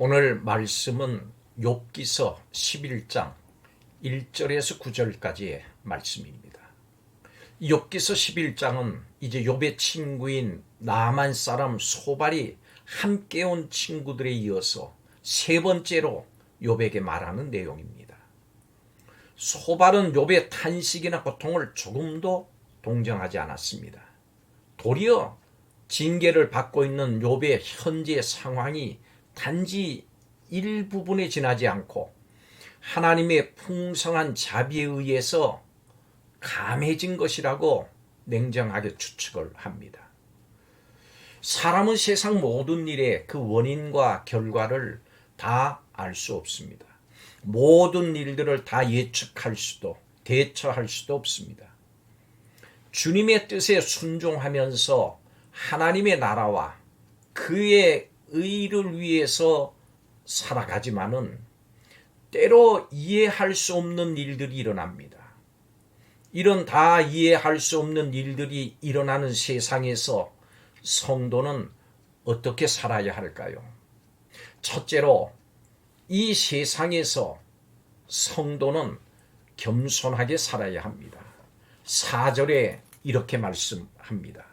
오늘 말씀은 욥기서 11장 1절에서 9절까지의 말씀입니다. 욥기서 11장은 이제 욥의 친구인 나만 사람 소발이 함께 온 친구들에 이어서 세 번째로 욥에게 말하는 내용입니다. 소발은 욥의 탄식이나 고통을 조금도 동정하지 않았습니다. 도리어 징계를 받고 있는 욥의 현재 상황이 단지 일부분에 지나지 않고 하나님의 풍성한 자비에 의해서 감해진 것이라고 냉정하게 추측을 합니다. 사람은 세상 모든 일의 그 원인과 결과를 다 알 수 없습니다. 모든 일들을 다 예측할 수도 대처할 수도 없습니다. 주님의 뜻에 순종하면서 하나님의 나라와 그의 의를 위해서 살아가지만은 때로 이해할 수 없는 일들이 일어납니다. 이런 다 이해할 수 없는 일들이 일어나는 세상에서 성도는 어떻게 살아야 할까요? 첫째로 이 세상에서 성도는 겸손하게 살아야 합니다. 4절에 이렇게 말씀합니다.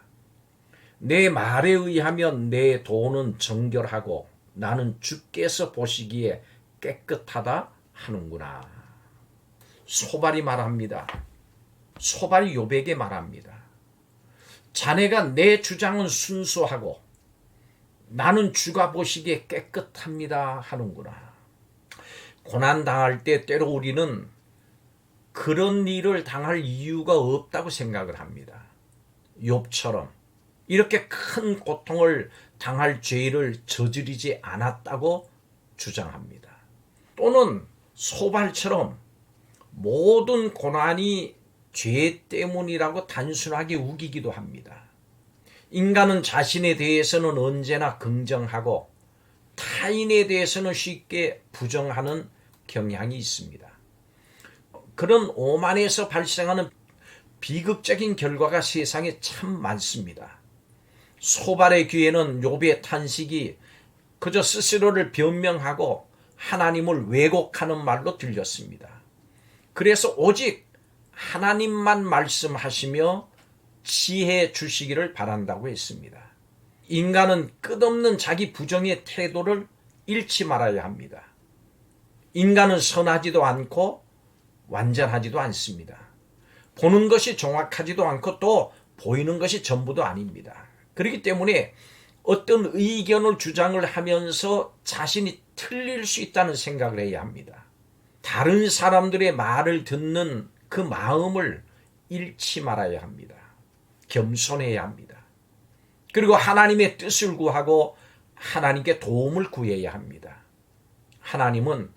내 말에 의하면 내 돈은 정결하고 나는 주께서 보시기에 깨끗하다 하는구나. 소발이 말합니다. 소발이 욥에게 말합니다. 자네가 내 주장은 순수하고 나는 주가 보시기에 깨끗합니다 하는구나. 고난당할 때 때로 우리는 그런 일을 당할 이유가 없다고 생각을 합니다. 욥처럼 이렇게 큰 고통을 당할 죄를 저지르지 않았다고 주장합니다. 또는 소발처럼 모든 고난이 죄 때문이라고 단순하게 우기기도 합니다. 인간은 자신에 대해서는 언제나 긍정하고 타인에 대해서는 쉽게 부정하는 경향이 있습니다. 그런 오만에서 발생하는 비극적인 결과가 세상에 참 많습니다. 소발의 귀에는 욥의 탄식이 그저 스스로를 변명하고 하나님을 왜곡하는 말로 들렸습니다. 그래서 오직 하나님만 말씀하시며 지혜 주시기를 바란다고 했습니다. 인간은 끝없는 자기 부정의 태도를 잃지 말아야 합니다. 인간은 선하지도 않고 완전하지도 않습니다. 보는 것이 정확하지도 않고 또 보이는 것이 전부도 아닙니다. 그렇기 때문에 어떤 의견을 주장을 하면서 자신이 틀릴 수 있다는 생각을 해야 합니다. 다른 사람들의 말을 듣는 그 마음을 잃지 말아야 합니다. 겸손해야 합니다. 그리고 하나님의 뜻을 구하고 하나님께 도움을 구해야 합니다. 하나님은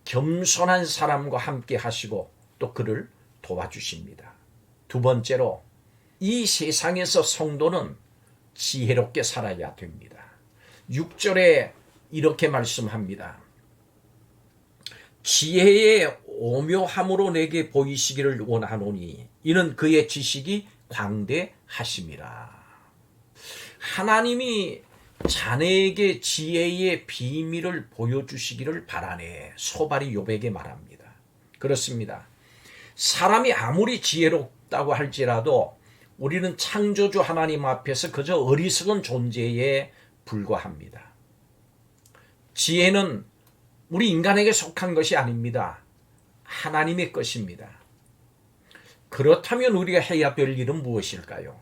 겸손한 사람과 함께 하시고 또 그를 도와주십니다. 두 번째로 이 세상에서 성도는 지혜롭게 살아야 됩니다. 6절에 이렇게 말씀합니다. 지혜의 오묘함으로 내게 보이시기를 원하노니 이는 그의 지식이 광대하심이라. 하나님이 자네에게 지혜의 비밀을 보여주시기를 바라네. 소발이 욥에게 말합니다. 그렇습니다. 사람이 아무리 지혜롭다고 할지라도 우리는 창조주 하나님 앞에서 그저 어리석은 존재에 불과합니다. 지혜는 우리 인간에게 속한 것이 아닙니다. 하나님의 것입니다. 그렇다면 우리가 해야 될 일은 무엇일까요?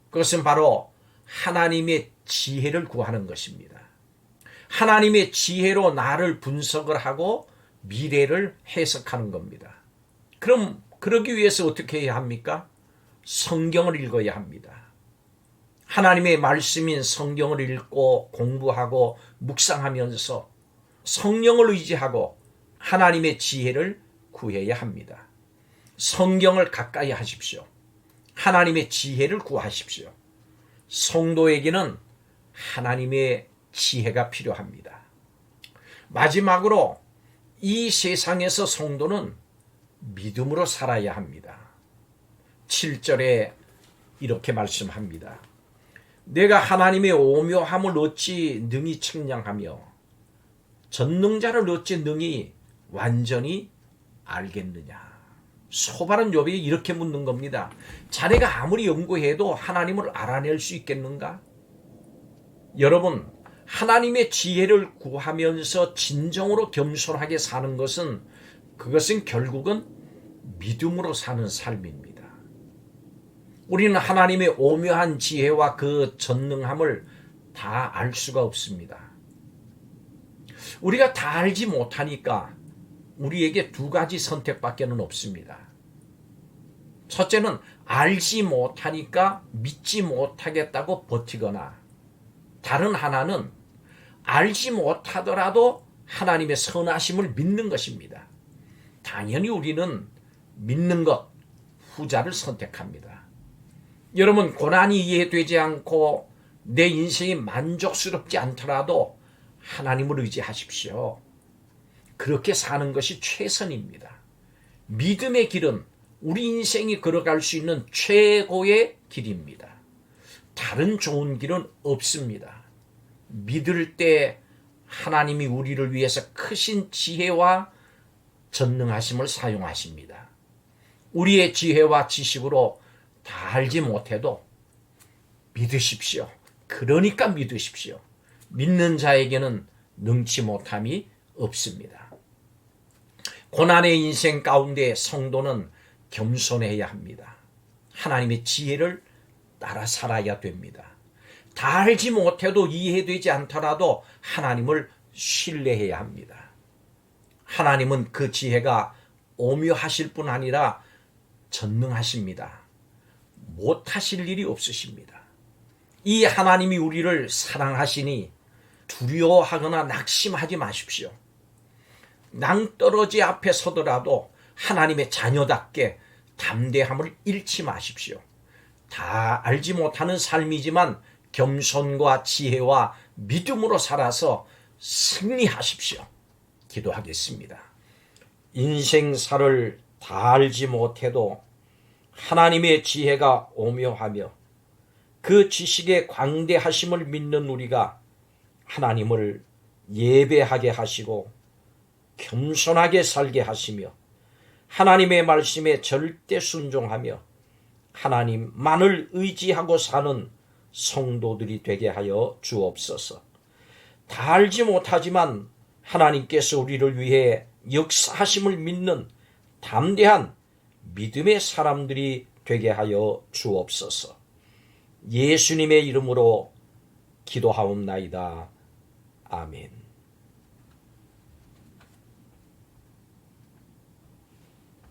그것은 바로 하나님의 지혜를 구하는 것입니다. 하나님의 지혜로 나를 분석을 하고 미래를 해석하는 겁니다. 그럼 그러기 위해서 어떻게 해야 합니까? 성경을 읽어야 합니다. 하나님의 말씀인 성경을 읽고 공부하고 묵상하면서 성령을 의지하고 하나님의 지혜를 구해야 합니다. 성경을 가까이 하십시오. 하나님의 지혜를 구하십시오. 성도에게는 하나님의 지혜가 필요합니다. 마지막으로 이 세상에서 성도는 믿음으로 살아야 합니다. 7절에 이렇게 말씀합니다. 내가 하나님의 오묘함을 어찌 능히 측량하며 전능자를 어찌 능히 완전히 알겠느냐. 소발은 욥이 이렇게 묻는 겁니다. 자네가 아무리 연구해도 하나님을 알아낼 수 있겠는가? 여러분, 하나님의 지혜를 구하면서 진정으로 겸손하게 사는 것은 그것은 결국은 믿음으로 사는 삶입니다. 우리는 하나님의 오묘한 지혜와 그 전능함을 다 알 수가 없습니다. 우리가 다 알지 못하니까 우리에게 두 가지 선택밖에는 없습니다. 첫째는 알지 못하니까 믿지 못하겠다고 버티거나, 다른 하나는 알지 못하더라도 하나님의 선하심을 믿는 것입니다. 당연히 우리는 믿는 것, 후자를 선택합니다. 여러분, 고난이 이해되지 않고 내 인생이 만족스럽지 않더라도 하나님을 의지하십시오. 그렇게 사는 것이 최선입니다. 믿음의 길은 우리 인생이 걸어갈 수 있는 최고의 길입니다. 다른 좋은 길은 없습니다. 믿을 때 하나님이 우리를 위해서 크신 지혜와 전능하심을 사용하십니다. 우리의 지혜와 지식으로 다 알지 못해도 믿으십시오. 그러니까 믿으십시오. 믿는 자에게는 능치 못함이 없습니다. 고난의 인생 가운데 성도는 겸손해야 합니다. 하나님의 지혜를 따라 살아야 됩니다. 다 알지 못해도 이해되지 않더라도 하나님을 신뢰해야 합니다. 하나님은 그 지혜가 오묘하실 뿐 아니라 전능하십니다. 못하실 일이 없으십니다. 이 하나님이 우리를 사랑하시니 두려워하거나 낙심하지 마십시오. 낭떠러지 앞에 서더라도 하나님의 자녀답게 담대함을 잃지 마십시오. 다 알지 못하는 삶이지만 겸손과 지혜와 믿음으로 살아서 승리하십시오. 기도하겠습니다. 인생사를 다 알지 못해도 하나님의 지혜가 오묘하며 그 지식의 광대하심을 믿는 우리가 하나님을 예배하게 하시고 겸손하게 살게 하시며 하나님의 말씀에 절대 순종하며 하나님만을 의지하고 사는 성도들이 되게 하여 주옵소서. 다 알지 못하지만 하나님께서 우리를 위해 역사하심을 믿는 담대한 믿음의 사람들이 되게 하여 주옵소서. 예수님의 이름으로 기도하옵나이다. 아멘.